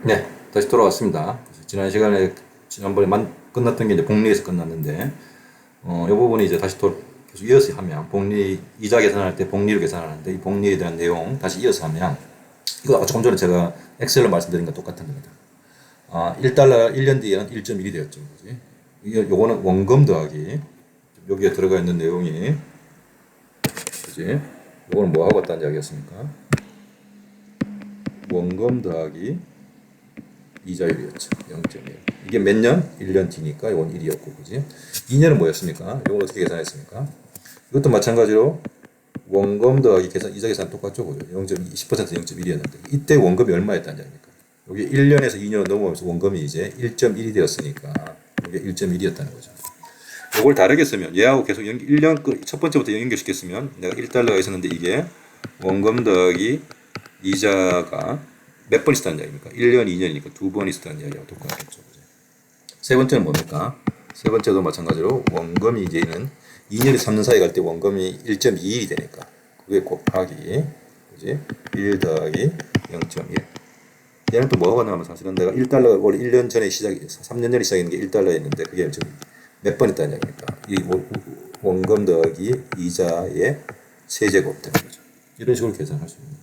네, 다시 돌아왔습니다. 그래서 지난 시간에 지난번에 끝났던 게 이제 복리에서 끝났는데, 이 부분이 이제 다시 계속 이어서 하면 복리 이자 계산할 때 복리를 계산하는데 이 복리에 대한 내용 다시 이어서 하면 이거 아까 조금 전에 제가 엑셀로 말씀드린 거 똑같은 겁니다. 1달러 1년 뒤에는 1.1이 되었죠, 그지? 요거는 원금 더하기 여기에 들어가 있는 내용이 그지? 요거는 뭐 하고 있다는 이야기였습니까? 원금 더하기 이자율이었죠. 0.1. 이게 몇 년? 1년 뒤니까 이건 1이었고, 그지? 2년은 뭐였습니까? 이걸 어떻게 계산했습니까? 이것도 마찬가지로 원금 더하기 이자 계산 똑같죠, 그죠? 0.2, 10% 0.1이었는데 이때 원금이 얼마였다는 얘기입니까? 여기 1년에서 2년을 넘어가면서 원금이 이제 1.1이 되었으니까 이게 1.1이었다는 거죠. 이걸 다르게 쓰면 얘하고 계속 1년 첫 번째부터 연결시켰으면 내가 1달러가 있었는데 이게 원금 더하기 이자가 몇 번 있었다는 이야기입니까? 1년, 2년이니까 두 번 있었다는 이야기하고 똑같겠죠. 세 번째는 뭡니까? 세 번째도 마찬가지로 원금이 이제는 2년에서 3년 사이 갈 때 원금이 1.21이 되니까 그게 곱하기 그지? 1 더하기 0.1. 얘는 또 뭐가 나오면 사실은 내가 1달러가 원래 1년 전에 3년 전에 시작했는 게 1달러였는데 그게 지금 몇 번 있다는 이야기입니까? 이 원금 더하기 이자의 세제곱 되는 거죠. 이런 식으로 계산할 수 있는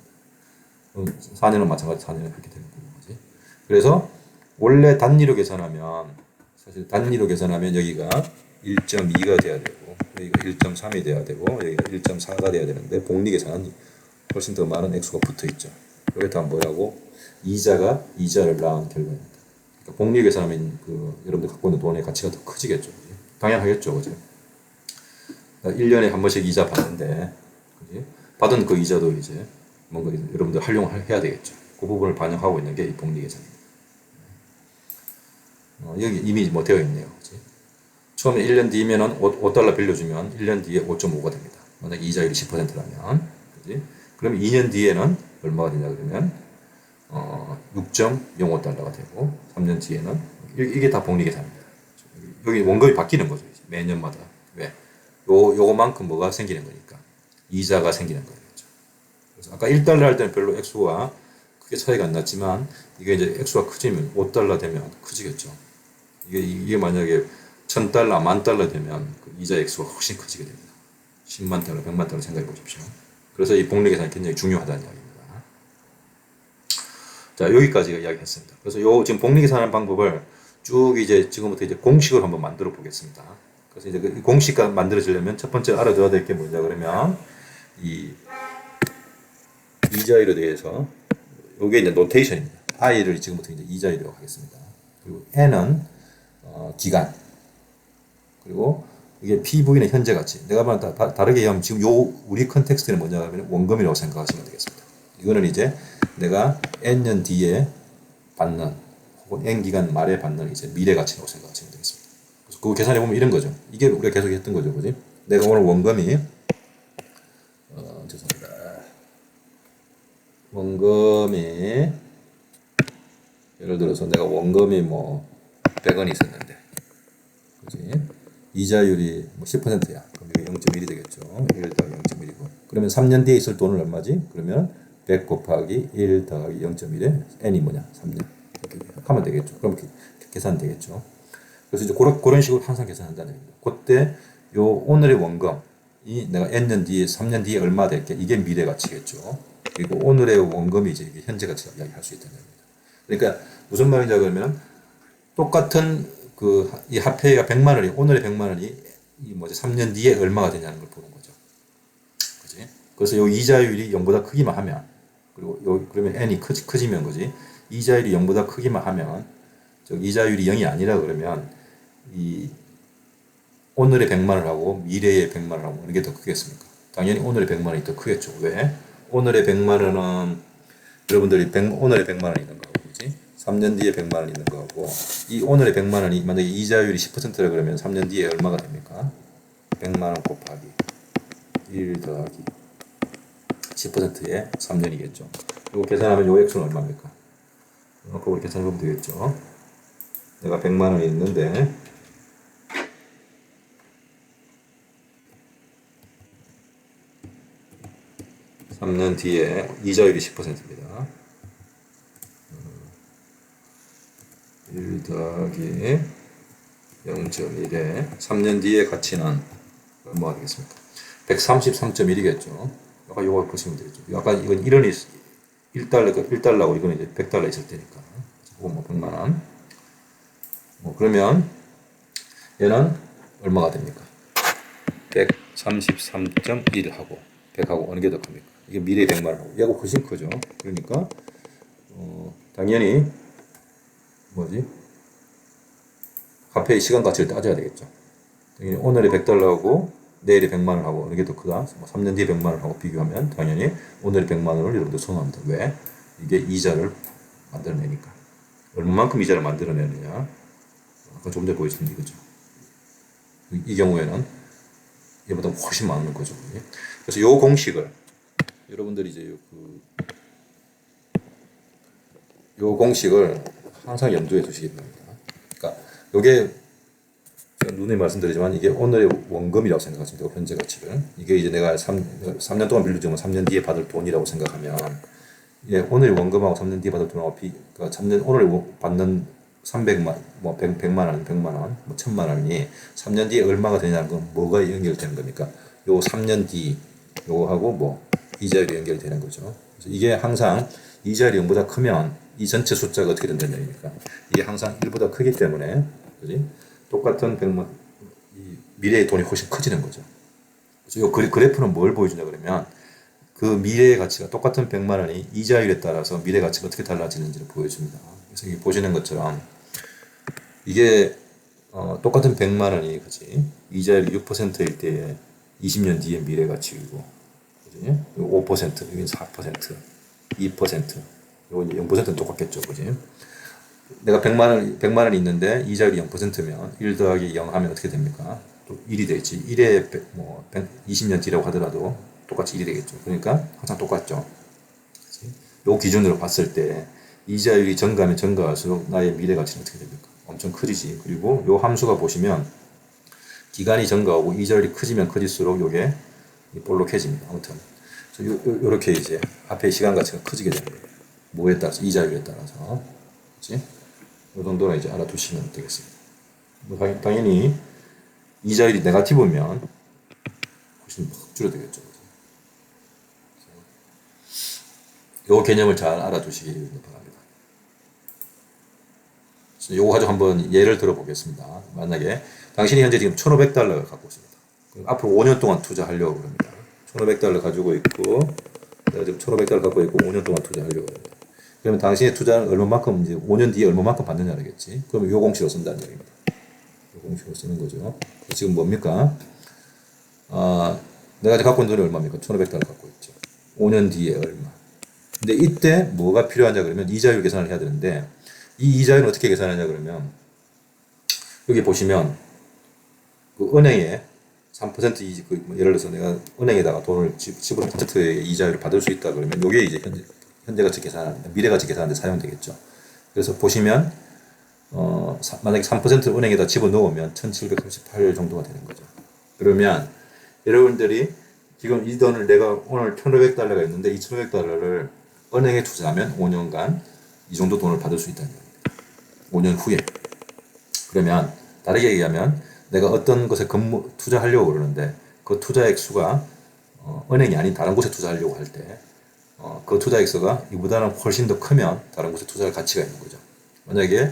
4년은 마찬가지 4년은 그렇게 되는 거지. 그래서 원래 단위로 계산하면 사실 단위로 계산하면 여기가 1.2가 돼야 되고 여기가 1.3이 돼야 되고 여기가 1.4가 돼야 되는데 복리 계산은 훨씬 더 많은 액수가 붙어 있죠. 이게 다 뭐라고? 이자가 이자를 낳은 결과입니다. 그러니까 복리 계산하면 여러분들 갖고 있는 돈의 가치가 더 커지겠죠. 그지? 당연하겠죠. 그죠? 1년에 한 번씩 이자 받는데 그지? 받은 그 이자도 이제 뭔가 여러분들 활용을 해야 되겠죠. 그 부분을 반영하고 있는 게 이 복리 계산입니다. 여기 이미 뭐 되어 있네요. 그치? 처음에 1년 뒤면은 5달러 빌려주면 1년 뒤에 5.5가 됩니다. 만약 이자율이 10%라면. 그치? 그럼 2년 뒤에는 얼마가 되냐 그러면 6.05달러가 되고 3년 뒤에는 이게 다 복리 계산입니다. 여기 원금이 바뀌는 거죠. 매년마다. 왜? 요거만큼 뭐가 생기는 거니까. 이자가 생기는 거예요. 그래서 아까 1달러 할 때는 별로 액수가 크게 차이가 안 났지만 이게 이제 액수가 커지면 5달러 되면 커지겠죠. 이게 만약에 1000달러, 10,000달러 되면 그 이자 액수가 훨씬 커지게 됩니다. 10만 달러, 100만 달러 생각해 보십시오. 그래서 이 복리 계산이 굉장히 중요하다는 이야기입니다. 자, 여기까지가 이야기했습니다. 그래서 지금 복리 계산하는 방법을 쭉 이제 지금부터 이제 공식을 한번 만들어 보겠습니다. 그래서 이제 그 공식가 만들어지려면 첫 번째 알아둬야 될 게 뭐냐 그러면 이 이자율에 대해서 이게 이제 노테이션입니다. i를 지금부터 이제 이자율이라고 하겠습니다. 그리고 n은 기간 그리고 이게 PV는 현재 가치. 내가 말한 다르게 하면 지금 우리 컨텍스트는 뭐냐 하면 원금이라고 생각하시면 되겠습니다. 이거는 이제 내가 n년 뒤에 받는 혹은 n 기간 말에 받는 이제 미래 가치라고 생각하시면 되겠습니다. 그래서 그거 계산해 보면 이런 거죠. 이게 우리가 계속 했던 거죠, 그지? 내가 오늘 원금이 죄송합니다. 원금이 예를 들어서 내가 원금이 뭐 100원이 있었는데 그지? 이자율이 뭐 10%야. 그럼 이게 0.1이 되겠죠. 1 더하기 0.1이고. 그러면 3년 뒤에 있을 돈은 얼마지? 그러면 100 곱하기 1 더하기 0.1에 n이 뭐냐? 3년. 이렇게 하면 되겠죠. 그럼 계산 되겠죠. 그래서 이제 그런 식으로 항상 계산한다는 얘기입니다. 그때 요 오늘의 원금이 내가 n년 뒤에 3년 뒤에 얼마 될게 이게 미래 가치겠죠. 그리고 오늘의 원금이 이제 현재 가치가 이야기할 수 있다는 겁니다. 그러니까 무슨 말이냐 그러면 똑같은 이 화폐가 100만 원이 오늘의 100만 원이 이 3년 뒤에 얼마가 되냐는 걸 보는 거죠. 그지? 그래서 요 이자율이 0보다 크기만 하면 그리고 그러면 n이 커지면 그지? 이자율이 0보다 크기만 하면 이자율이 0이 아니라 그러면 이 오늘의 100만 원하고 미래의 100만 원하고 어느 게 더 크겠습니까? 당연히 오늘의 100만 원이 더 크겠죠. 왜? 오늘의 100만 원은 여러분들이 오늘의 100만 원 있는 거고, 그지? 3년 뒤에 100만 원 있는 거고, 이 오늘의 100만 원이 만약에 이자율이 10%라 그러면 3년 뒤에 얼마가 됩니까? 100만 원 곱하기 1 더하기 10%의 3년이겠죠. 이거 계산하면 요 액수는 얼마입니까? 그거 계산해보면 되겠죠. 내가 100만 원이 있는데 3년 뒤에 이자율이 10%입니다. 1 더하기 0.1에 3년 뒤의 가치는 얼마가 되겠습니까? 133.1이겠죠. 아까 요거 보시면 되겠죠. 아까 이건 1원이 1달러고 이거는 이제 100달러 있을 때니까. 그거 뭐 100만 원. 뭐 그러면 얘는 얼마가 됩니까? 133.1하고 100하고 어느 게 더 큽니까? 이게 미래 100만 원하고 얘가 훨씬 크죠. 그러니까 당연히 뭐지? 화폐의 시간 가치를 따져야 되겠죠. 당연히 오늘의 100달러하고 내일의 100만 원하고 어느 게 더 크다? 뭐 3년 뒤에 100만 원하고 비교하면 당연히 오늘의 100만 원을 여러분들 선호합니다. 왜? 이게 이자를 만들어내니까. 얼마만큼 이자를 만들어내느냐? 아까 조금 전에 보여준 이거죠. 이 경우에는 얘보다 훨씬 많은 거죠. 그래서 이 공식을 여러분들이 이제 요 공식을 항상 염두에 두시기 바랍니다. 그러니까 요게 눈에 말씀드리지만 이게 오늘의 원금이라고 생각하시면 되고 현재 가치를 이게 이제 내가 3년 동안 빌려주면 3년 뒤에 받을 돈이라고 생각하면 예, 오늘 원금하고 3년 뒤에 받을 돈하고 그러니까 3년 오늘 받는 300만 뭐 100만 원, 100만 원, 뭐 1000만 원이 3년 뒤에 얼마가 되냐는 건 뭐가 연결되는 겁니까? 요 3년 뒤 요거하고 뭐 이자율이 연결되는 거죠. 그래서 이게 항상 이자율이 0보다 크면 이 전체 숫자가 어떻게 된다는 얘기입니까? 이게 항상 1보다 크기 때문에 그지? 똑같은 100만 이 미래의 돈이 훨씬 커지는 거죠. 그래서 이 그래프는 뭘 보여주냐 그러면 그 미래의 가치가 똑같은 100만 원이 이자율에 따라서 미래 가치가 어떻게 달라지는지를 보여줍니다. 그래서 여기 보시는 것처럼 이게 똑같은 100만 원이 그지? 이자율이 6%일 때에 20년 뒤에 미래 가치이고 그지? 5%, 여기는 4%, 2%, 이거 0%는 똑같겠죠, 그지? 내가 100만 원이 있는데 이자율이 0%면 1 더하기 0 하면 어떻게 됩니까? 또 1이 되겠지. 1에 뭐 20년 뒤라고 하더라도 똑같이 1이 되겠죠. 그러니까 항상 똑같죠. 요 기준으로 봤을 때 이자율이 증가하면 증가할수록 나의 미래 가치는 어떻게 됩니까? 엄청 커지지. 그리고 요 함수가 보시면 기간이 증가하고 이자율이 커지면 커질수록 요게 볼록해집니다. 아무튼 요렇게 이제 앞에 시간 가치가 커지게 되는 거예요. 뭐에 따라서 이자율에 따라서. 그렇지? 이 정도는 이제 알아두시면 되겠습니다. 뭐 당연히 이자율이 네거티브면 훨씬 확 줄어들겠죠. 이 개념을 잘 알아두시기 바랍니다. 요거 가지고 한번 예를 들어보겠습니다. 만약에 당신이 현재 지금 1,500달러를 갖고 있습니다. 앞으로 5년 동안 투자하려고 합니다. 1,500달러 가지고 있고 내가 지금 1,500달러 갖고 있고 5년 동안 투자하려고 합니다. 그러면 당신의 투자는 얼마만큼 이제 5년 뒤에 얼마만큼 받느냐 알겠지? 그러면 요 공식을 쓴다는 얘기입니다. 요 공식을 쓰는 거죠. 지금 뭡니까? 내가 갖고 있는 돈이 얼마입니까? 1,500달러 갖고 있죠. 5년 뒤에 얼마? 근데 이때 뭐가 필요하냐 그러면 이자율 계산을 해야 되는데 이 이자율은 어떻게 계산하냐 그러면 여기 보시면 그 은행에 3% 예를 들어서 내가 은행에다가 돈을 지불 3%의 이자율을 받을 수 있다 그러면 이게 이제 현재 가치 계산하는데 미래 가치 계산하는데 사용되겠죠. 그래서 보시면 만약에 3% 은행에다 집어넣으면 1738 정도가 되는 거죠. 그러면 여러분들이 지금 이 돈을 내가 오늘 1,500달러가 있는데 이 1,500달러를 은행에 투자하면 5년간 이 정도 돈을 받을 수 있다는 겁니다. 5년 후에. 그러면 다르게 얘기하면 내가 어떤 것에 투자하려고 그러는데 그 투자액 수가 은행이 아닌 다른 곳에 투자하려고 할 때 그 투자액 수가 이보다는 훨씬 더 크면 다른 곳에 투자할 가치가 있는 거죠. 만약에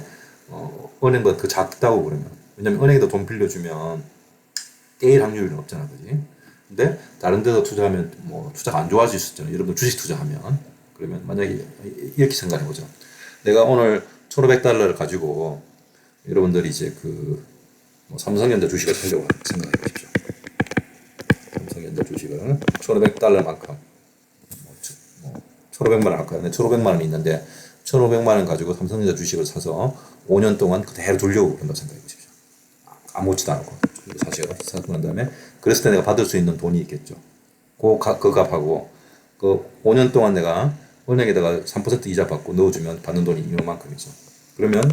은행보다 더 작다고 그러면 왜냐면 은행에다 돈 빌려주면 깨일 확률은 없잖아, 그지? 근데 다른 데서 투자하면 뭐 투자가 안 좋아질 수 있잖아요. 여러분들 주식 투자하면 그러면 만약에 이렇게 생각해 보죠. 내가 오늘 1,500달러를 가지고 여러분들이 이제 뭐 삼성전자 주식을 사려고 생각해 보십시오. 삼성전자 주식을 1,500달러만큼 1,500만 원 할까요? 1,500만 원이 있는데 1,500만 원 가지고 삼성전자 주식을 사서 5년 동안 그대로 돌려고 그런다고 생각해 보십시오. 아무렇지도 않고 사고 난 다음에 그랬을 때 내가 받을 수 있는 돈이 있겠죠. 그 값하고 그 5년 동안 내가 은행에다가 3% 이자 받고 넣어주면 받는 돈이 이만큼이죠. 그러면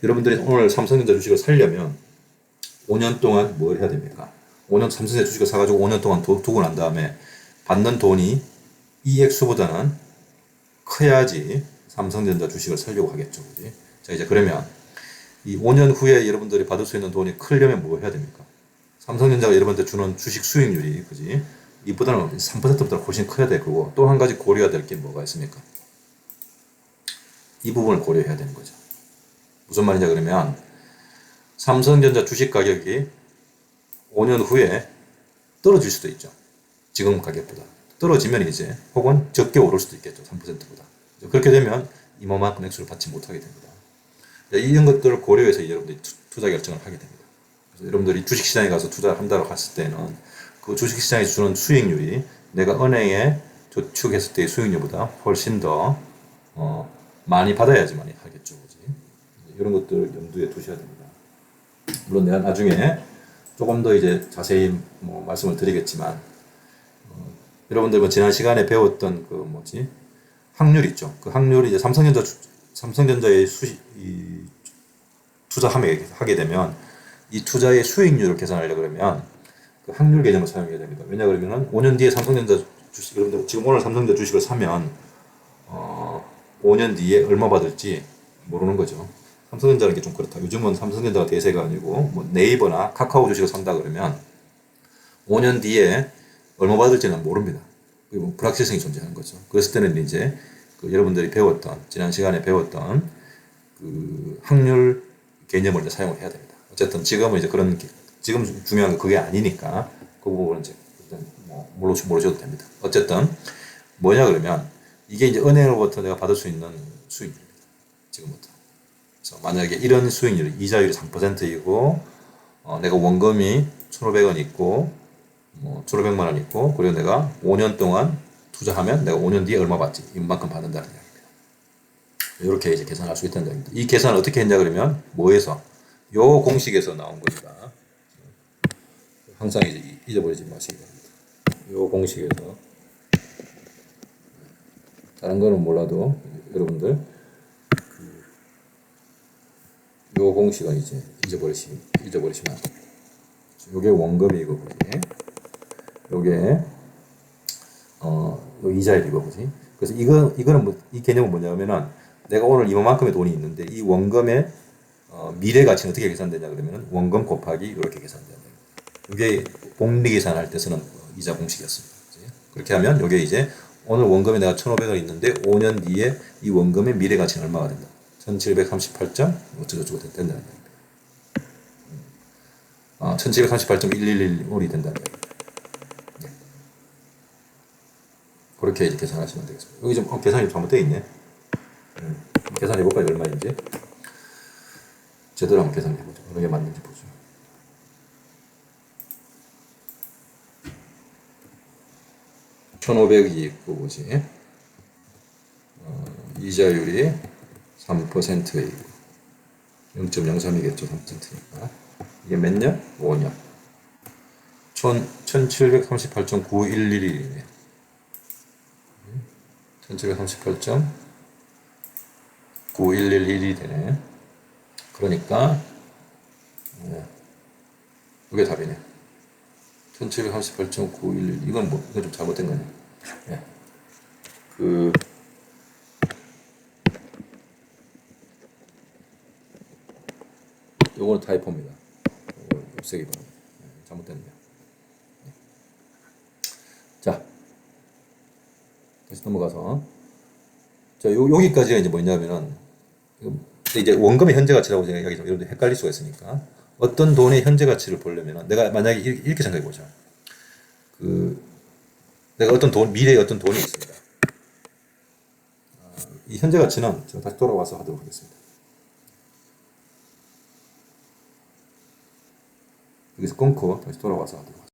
여러분들이 오늘 삼성전자 주식을 살려면 5년 동안 뭘 해야 됩니까? 5년 삼성전자 주식을 사가지고 5년 동안 두고 난 다음에 받는 돈이 이 액수보다는 커야지 삼성전자 주식을 살려고 하겠죠. 그지? 자, 이제 그러면 이 5년 후에 여러분들이 받을 수 있는 돈이 크려면 뭐 해야 됩니까? 삼성전자가 여러분한테 주는 주식 수익률이, 그지? 이보다는 3%보다 훨씬 커야 될 거고, 또 한 가지 고려해야 될 게 뭐가 있습니까? 이 부분을 고려해야 되는 거죠. 무슨 말이냐 그러면, 삼성전자 주식 가격이 5년 후에 떨어질 수도 있죠. 지금 가격보다. 떨어지면 이제, 혹은 적게 오를 수도 있겠죠. 3%보다. 그렇게 되면 이만큼 액수를 받지 못하게 됩니다. 이런 것들을 고려해서 여러분들이 투자 결정을 하게 됩니다. 그래서 여러분들이 주식시장에 가서 투자를 한다고 했을 때는 그 주식시장에서 주는 수익률이 내가 은행에 저축했을 때의 수익률보다 훨씬 더 많이 받아야지만 하겠죠. 그지? 이런 것들을 염두에 두셔야 됩니다. 물론 내가 나중에 조금 더 이제 자세히 뭐 말씀을 드리겠지만 여러분들 뭐 지난 시간에 배웠던 그 뭐지 확률 있죠. 그 확률이 이제 삼성전자의 하게 되면 이 투자의 수익률을 계산하려고 그러면 그 확률 개념을 사용해야 됩니다. 왜냐 그러면은 5년 뒤에 삼성전자 주식, 여러분들 지금 오늘 삼성전자 주식을 사면 5년 뒤에 얼마 받을지 모르는 거죠. 삼성전자는 게 좀 그렇다. 요즘은 삼성전자가 대세가 아니고 뭐 네이버나 카카오 주식을 산다 그러면 5년 뒤에 얼마 받을지는 모릅니다. 뭐 불확실성이 존재하는 거죠. 그랬을 때는 이제 그 여러분들이 배웠던 지난 시간에 배웠던 그 확률 개념을 이제 사용을 해야 됩니다. 어쨌든 지금은 이제 그런 지금 중요한 건 그게 아니니까 그 부분은 이제 일단 뭐 모르셔도 됩니다. 어쨌든 뭐냐 그러면 이게 이제 은행으로부터 내가 받을 수 있는 수익률입니다. 지금부터. 그래서 만약에 이런 수익률이 이자율이 3%이고 내가 원금이 1,500원 있고 뭐 1,500만 원 있고 그리고 내가 5년 동안 투자하면 내가 5년 뒤에 얼마 받지? 이만큼 받는다는 이야기입니다. 이렇게 이제 계산할 수 있다는 이야기입니다. 이 계산을 어떻게 했냐 그러면 뭐에서? 요 공식에서 나온 겁니다. 항상 이제 잊어버리지 마시기 바랍니다. 요 공식에서 다른 거는 몰라도 여러분들 요 공식은 이제 잊어버리시면 안 됩니다. 요게 원금이고 그지? 요게 요 이자율이고 그지? 그래서 이거는 뭐, 이 개념은 뭐냐면은 내가 오늘 이만큼의 돈이 있는데 이 원금의 미래 가치는 어떻게 계산되냐 그러면 원금 곱하기 이렇게 계산된다. 이게 복리 계산할 때 쓰는 이자 공식이었습니다. 그치? 그렇게 하면 이게 이제 오늘 원금에 내가 1,500원 있는데 5년 뒤에 이 원금의 미래 가치는 얼마가 된다. 1738점 어쩌고저쩌고 된다는 얘기입니다. 1738.111원이 된다는 얘기입니다. 네. 그렇게 이제 계산하시면 되겠습니다. 여기 좀 계산이 잘못되어 있네. 계산해볼까요? 얼마인지. 제대로 한번 계산해보죠. 어느 게 맞는지 보죠. (1,500이) 있고 뭐지? 이자율이 3%이고 0.03이겠죠. 3%니까 이게 몇 년? 5년. 1738.9111이네. 1738.9111이 되네. 그러니까 이게 답이네. 1738.911 이건 뭐 이건 좀 잘못된 거네. 예. 요거는 타이포입니다. 요거 없애기 바랍니다. 잘못됐네요. 자, 다시 넘어가서 자 여기까지가 이제 뭐냐면은 이제 원금의 현재 가치라고 제가 이야기하면 여러분들 헷갈릴 수가 있으니까 어떤 돈의 현재 가치를 보려면 내가 만약에 이렇게 생각해 보자. 내가 미래에 어떤 돈이 있습니다. 이 현재 가치는 제가 다시 돌아와서 하도록 하겠습니다. 여기서 끊고 다시 돌아와서 하도록 하겠습니다.